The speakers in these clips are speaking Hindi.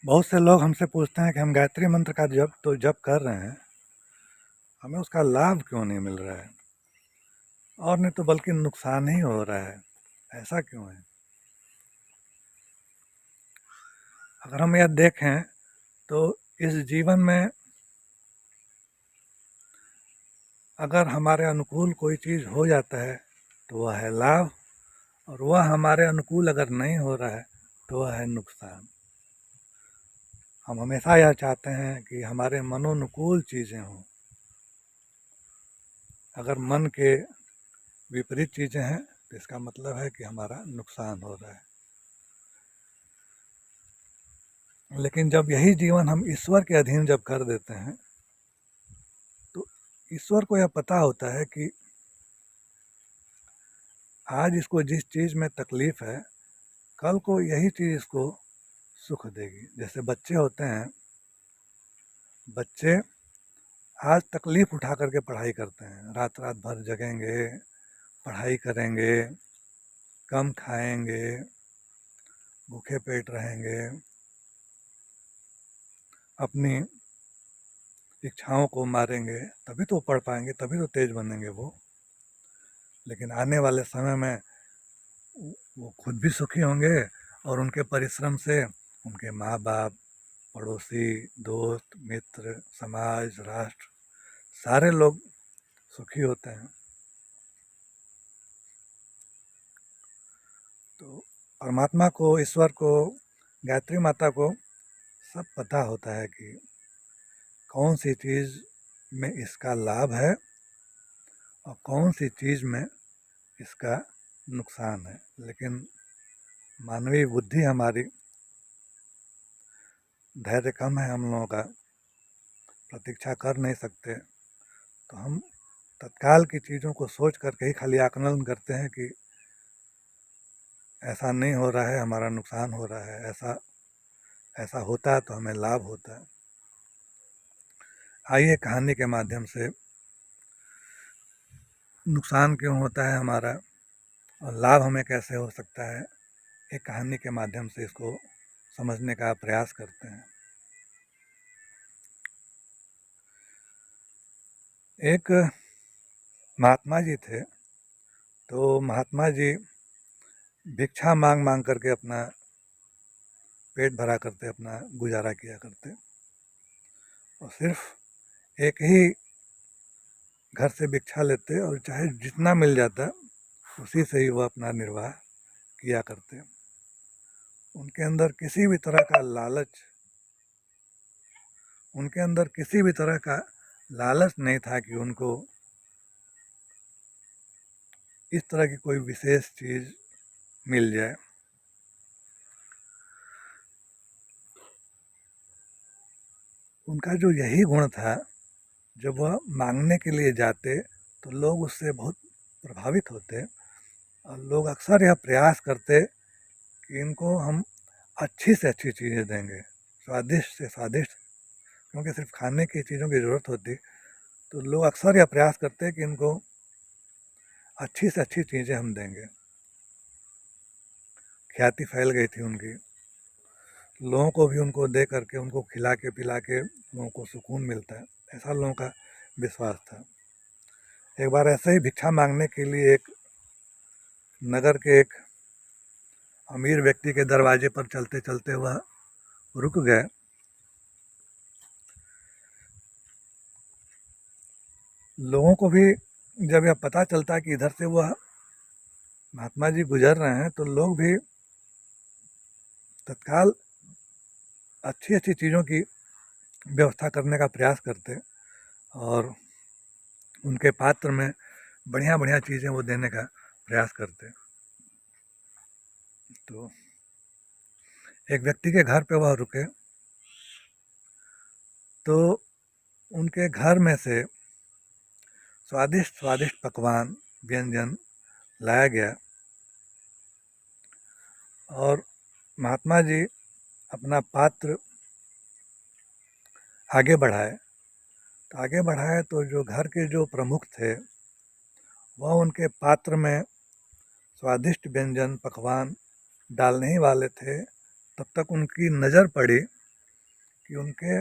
बहुत से लोग हमसे पूछते हैं कि हम गायत्री मंत्र का जप कर रहे हैं, हमें उसका लाभ क्यों नहीं मिल रहा है, और नहीं तो बल्कि नुकसान ही हो रहा है। ऐसा क्यों है? अगर हम यह देखें तो इस जीवन में अगर हमारे अनुकूल कोई चीज़ हो जाता है तो वह है लाभ, और वह हमारे अनुकूल अगर नहीं हो रहा है तो वह है नुकसान। हम हमेशा यह चाहते हैं कि हमारे मनोनुकूल चीज़ें हों। अगर मन के विपरीत चीज़ें हैं तो इसका मतलब है कि हमारा नुकसान हो रहा है। लेकिन जब यही जीवन हम ईश्वर के अधीन जब कर देते हैं तो ईश्वर को यह पता होता है कि आज इसको जिस चीज़ में तकलीफ़ है, कल को यही चीज़ इसको सुख देगी। जैसे बच्चे होते हैं, बच्चे आज तकलीफ़ उठा करके पढ़ाई करते हैं, रात रात भर जगेंगे, पढ़ाई करेंगे, कम खाएंगे, भूखे पेट रहेंगे, अपनी इच्छाओं को मारेंगे, तभी तो पढ़ पाएंगे, तभी तो तेज बनेंगे वो। लेकिन आने वाले समय में वो खुद भी सुखी होंगे और उनके परिश्रम से उनके माँ बाप, पड़ोसी, दोस्त, मित्र, समाज, राष्ट्र, सारे लोग सुखी होते हैं। तो परमात्मा को, ईश्वर को, गायत्री माता को सब पता होता है कि कौन सी चीज़ में इसका लाभ है और कौन सी चीज़ में इसका नुकसान है। लेकिन मानवीय बुद्धि हमारी, धैर्य कम है हम लोगों का, प्रतीक्षा कर नहीं सकते, तो हम तत्काल की चीज़ों को सोच करके ही खाली आकलन करते हैं कि ऐसा नहीं हो रहा है, हमारा नुकसान हो रहा है, ऐसा ऐसा होता है तो हमें लाभ होता है। आइए कहानी के माध्यम से नुकसान क्यों होता है हमारा और लाभ हमें कैसे हो सकता है, एक कहानी के माध्यम से इसको समझने का प्रयास करते हैं। एक महात्मा जी थे, तो महात्मा जी भिक्षा मांग मांग करके अपना पेट भरा करते, अपना गुजारा किया करते, और सिर्फ एक ही घर से भिक्षा लेते और चाहे जितना मिल जाता उसी से ही वह अपना निर्वाह किया करते। उनके अंदर किसी भी तरह का लालच, उनके अंदर किसी भी तरह का लालच नहीं था कि उनको इस तरह की कोई विशेष चीज़ मिल जाए। उनका जो यही गुण था, जब वह मांगने के लिए जाते तो लोग उससे बहुत प्रभावित होते और लोग अक्सर यह प्रयास करते कि इनको हम अच्छी से अच्छी चीज़ें देंगे, स्वादिष्ट से स्वादिष्ट, क्योंकि सिर्फ खाने की चीज़ों की ज़रूरत होती, तो लोग अक्सर यह प्रयास करते कि इनको अच्छी से अच्छी चीज़ें हम देंगे। ख्याति फैल गई थी उनकी, लोगों को भी उनको दे करके, उनको खिला के पिला के लोगों को सुकून मिलता है, ऐसा लोगों का विश्वास था। एक बार ऐसे ही भिक्षा मांगने के लिए एक नगर के एक अमीर व्यक्ति के दरवाजे पर चलते चलते वह रुक गए। लोगों को भी जब यह पता चलता कि इधर से वह महात्मा जी गुजर रहे हैं तो लोग भी तत्काल अच्छी अच्छी चीज़ों की व्यवस्था करने का प्रयास करते और उनके पात्र में बढ़िया बढ़िया चीज़ें वो देने का प्रयास करते। तो एक व्यक्ति के घर पे वह रुके, तो उनके घर में से स्वादिष्ट स्वादिष्ट पकवान, व्यंजन लाया गया और महात्मा जी अपना पात्र आगे बढ़ाए। तो आगे बढ़ाए तो जो घर के जो प्रमुख थे वह उनके पात्र में स्वादिष्ट व्यंजन पकवान डालने ही वाले थे, तब तक उनकी नज़र पड़ी कि उनके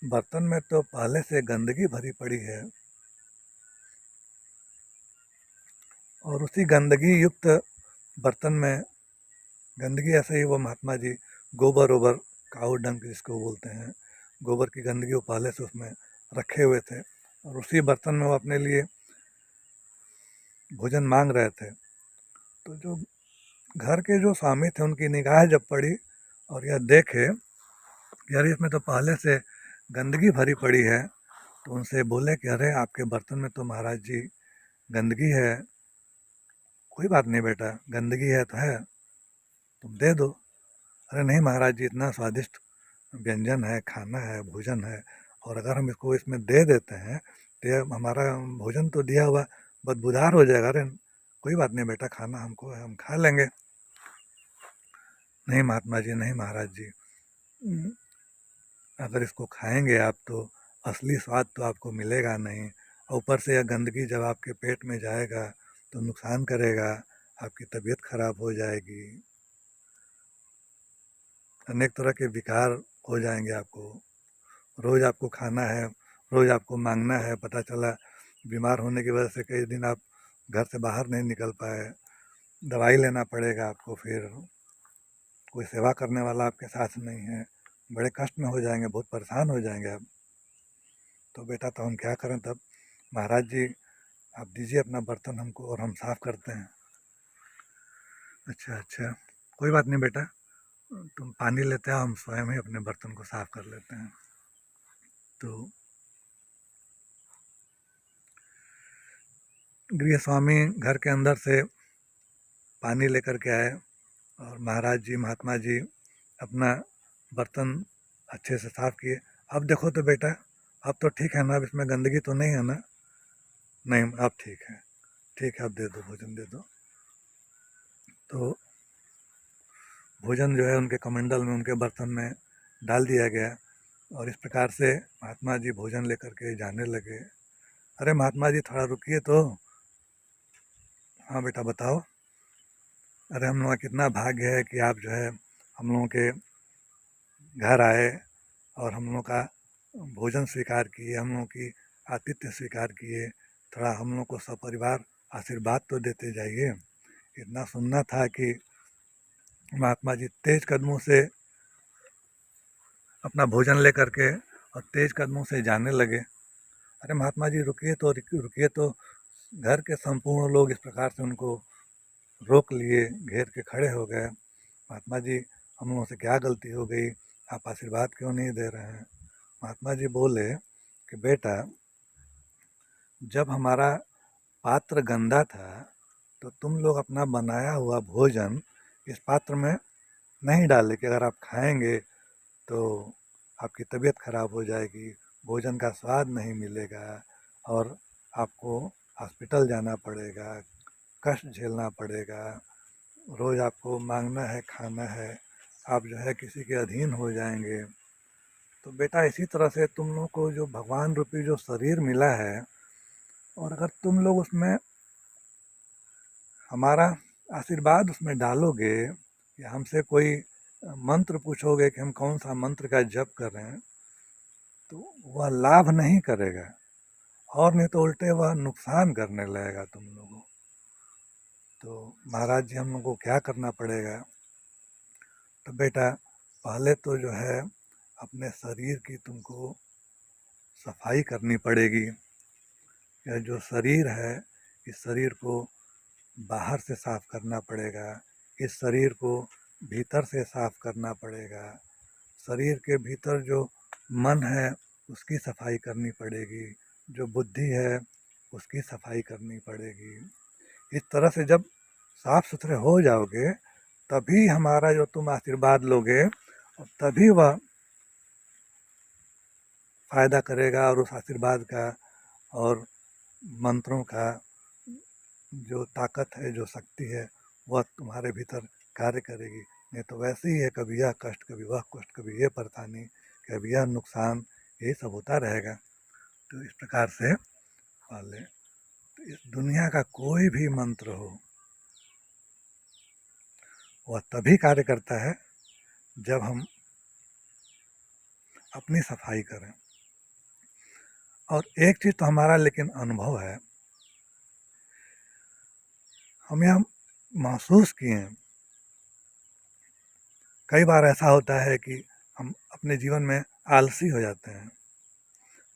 बर्तन में तो पहले से गंदगी भरी पड़ी है और उसी गंदगी युक्त बर्तन में गंदगी, ऐसे ही वो महात्मा जी गोबर ओबर, काऊ डंक जिसको बोलते हैं, गोबर की गंदगी वो पहले से उसमें रखे हुए थे और उसी बर्तन में वो अपने लिए भोजन मांग रहे थे। तो जो घर के जो स्वामी थे उनकी निगाह जब पड़ी और यह देखे कि अरे इसमें तो पहले से गंदगी भरी पड़ी है, तो उनसे बोले कि अरे आपके बर्तन में तो महाराज जी गंदगी है। कोई बात नहीं बेटा, गंदगी है तो है, तुम दे दो। अरे नहीं महाराज जी, इतना स्वादिष्ट व्यंजन है, खाना है, भोजन है, और अगर हम इसको इसमें दे देते हैं तो ये हमारा भोजन तो दिया हुआ बदबूदार हो जाएगा। अरे कोई बात नहीं बेटा, खाना हमको है, हम खा लेंगे। नहीं महात्मा जी, नहीं महाराज जी, अगर इसको खाएंगे आप तो असली स्वाद तो आपको मिलेगा नहीं, और ऊपर से यह गंदगी जब आपके पेट में जाएगा तो नुकसान करेगा, आपकी तबीयत खराब हो जाएगी, अनेक तरह के विकार हो जाएंगे आपको। रोज़ आपको खाना है, रोज़ आपको मांगना है, पता चला बीमार होने की वजह से कई दिन आप घर से बाहर नहीं निकल पाए, दवाई लेना पड़ेगा आपको, फिर कोई सेवा करने वाला आपके साथ नहीं है, बड़े कष्ट में हो जाएंगे, बहुत परेशान हो जाएंगे आप। तो बेटा तो हम क्या करें तब? महाराज जी आप दीजिए अपना बर्तन हमको और हम साफ़ करते हैं। अच्छा अच्छा, कोई बात नहीं बेटा, तुम पानी लेते आओ, हम स्वयं ही अपने बर्तन को साफ़ कर लेते हैं। तो गृह स्वामी घर के अंदर से पानी लेकर के आए और महाराज जी, महात्मा जी अपना बर्तन अच्छे से साफ़ किए। अब देखो तो बेटा, अब तो ठीक है ना, अब इसमें गंदगी तो नहीं है ना? नहीं, अब ठीक है, ठीक है, अब दे दो, भोजन दे दो। तो भोजन जो है उनके कमंडल में, उनके बर्तन में डाल दिया गया और इस प्रकार से महात्मा जी भोजन लेकर के जाने लगे। अरे महात्मा जी थोड़ा रुकिए तो। हाँ बेटा बताओ। अरे हम लोगों का कितना भाग्य है कि आप जो है हम लोगों के घर आए और हम लोगों का भोजन स्वीकार किए, हम लोगों की आतिथ्य स्वीकार किए, थोड़ा हम लोग को सपरिवार आशीर्वाद तो देते जाइए। इतना सुनना था कि महात्मा जी तेज कदमों से अपना भोजन लेकर के और तेज कदमों से जाने लगे। अरे महात्मा जी रुकिए तो, रुकिए तो। घर के संपूर्ण लोग इस प्रकार से उनको रोक लिए, घेर के खड़े हो गए। महात्मा जी हम लोगों से क्या गलती हो गई, आप आशीर्वाद क्यों नहीं दे रहे हैं? महात्मा जी बोले कि बेटा, जब हमारा पात्र गंदा था तो तुम लोग अपना बनाया हुआ भोजन इस पात्र में नहीं डाले कि अगर आप खाएंगे तो आपकी तबीयत खराब हो जाएगी, भोजन का स्वाद नहीं मिलेगा और आपको हॉस्पिटल जाना पड़ेगा, कष्ट झेलना पड़ेगा, रोज़ आपको मांगना है, खाना है, आप जो है किसी के अधीन हो जाएंगे। तो बेटा इसी तरह से तुम लोग को जो भगवान रूपी जो शरीर मिला है, और अगर तुम लोग उसमें हमारा आशीर्वाद उसमें डालोगे या हमसे कोई मंत्र पूछोगे कि हम कौन सा मंत्र का जप कर रहे हैं, तो वह लाभ नहीं करेगा और नहीं तो उल्टे वह नुकसान करने लगेगा तुम लोगों। तो महाराज जी हम लोग को क्या करना पड़ेगा? तो बेटा पहले तो जो है अपने शरीर की तुमको सफाई करनी पड़ेगी। यह जो शरीर है, इस शरीर को बाहर से साफ करना पड़ेगा, इस शरीर को भीतर से साफ करना पड़ेगा। शरीर के भीतर जो मन है उसकी सफाई करनी पड़ेगी, जो बुद्धि है उसकी सफाई करनी पड़ेगी। इस तरह से जब साफ सुथरे हो जाओगे तभी हमारा जो तुम आशीर्वाद लोगे और तभी वह फायदा करेगा और उस आशीर्वाद का और मंत्रों का जो ताकत है, जो शक्ति है, वह तुम्हारे भीतर कार्य करेगी। नहीं तो वैसे ही है, कभी यह कष्ट, कभी वह कष्ट, कभी ये परेशानी, कभी यह नुकसान, यही सब होता रहेगा। तो इस प्रकार से पाले। तो इस दुनिया का कोई भी मंत्र हो, वह तभी कार्य करता है जब हम अपनी सफाई करें। और एक चीज़ तो हमारा लेकिन अनुभव है, हम यह महसूस किए हैं, कई बार ऐसा होता है कि हम अपने जीवन में आलसी हो जाते हैं।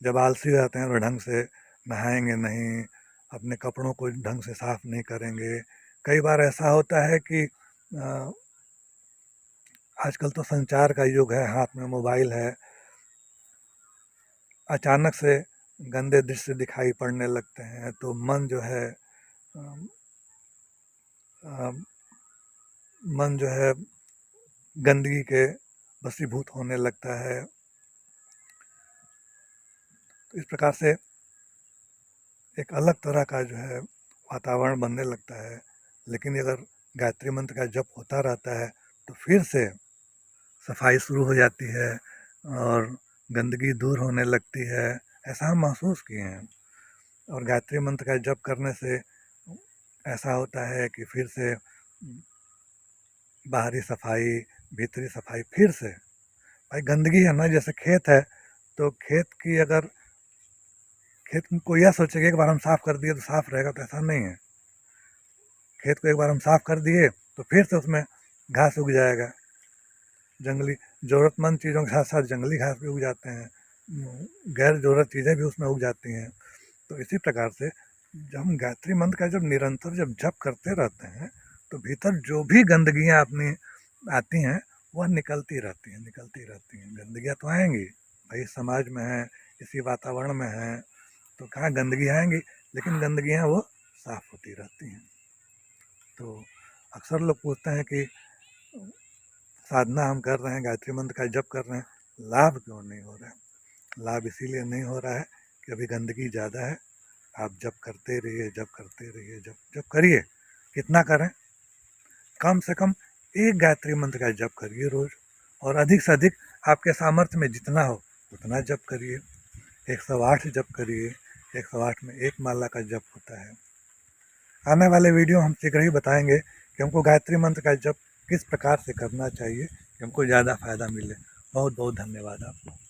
जब आलसी हो जाते हैं तो ढंग से नहाएंगे नहीं, अपने कपड़ों को ढंग से साफ नहीं करेंगे। कई बार ऐसा होता है कि आजकल तो संचार का युग है, हाथ में मोबाइल है, अचानक से गंदे दृश्य दिखाई पड़ने लगते हैं तो मन जो है अम, अम, मन जो है गंदगी के वशीभूत होने लगता है। तो इस प्रकार से एक अलग तरह का जो है वातावरण बनने लगता है। लेकिन अगर गायत्री मंत्र का जप होता रहता है तो फिर से सफाई शुरू हो जाती है और गंदगी दूर होने लगती है, ऐसा हम महसूस किए हैं। और गायत्री मंत्र का जप करने से ऐसा होता है कि फिर से बाहरी सफाई, भीतरी सफाई फिर से। भाई गंदगी है ना, जैसे खेत है तो खेत की अगर खेत को यह सोचे कि एक बार हम साफ कर दिए तो साफ रहेगा, तो ऐसा नहीं है। खेत को एक बार हम साफ कर दिए तो फिर से उसमें घास उग जाएगा, जंगली ज़रूरतमंद चीज़ों के साथ साथ जंगली घास भी उग जाते हैं, गैर ज़रूरत चीज़ें भी उसमें उग जाती हैं। तो इसी प्रकार से जब हम गायत्री मंत्र का जब निरंतर जब जप करते रहते हैं तो भीतर जो भी गंदगियाँ अपनी आती हैं वह निकलती रहती हैं, निकलती रहती हैं। गंदगियाँ तो आएंगी भाई, समाज में है, इसी वातावरण में है, तो कहाँ गंदगी आएंगी, लेकिन गंदगियाँ वो साफ होती रहती हैं। तो अक्सर लोग पूछते हैं कि साधना हम कर रहे हैं, गायत्री मंत्र का जप कर रहे हैं, लाभ क्यों नहीं हो रहा है? लाभ इसीलिए नहीं हो रहा है कि अभी गंदगी ज़्यादा है। आप जप करते रहिए, जप करते रहिए, जप जप करिए। कितना करें? कम से कम एक गायत्री मंत्र का जप करिए रोज, और अधिक से अधिक आपके सामर्थ्य में जितना हो उतना जप करिए। 108 जप करिए, 108 में एक माला का जप होता है। आने वाले वीडियो हम शीघ्र ही बताएंगे कि हमको गायत्री मंत्र का जप किस प्रकार से करना चाहिए कि हमको ज़्यादा फायदा मिले। बहुत बहुत धन्यवाद आपको।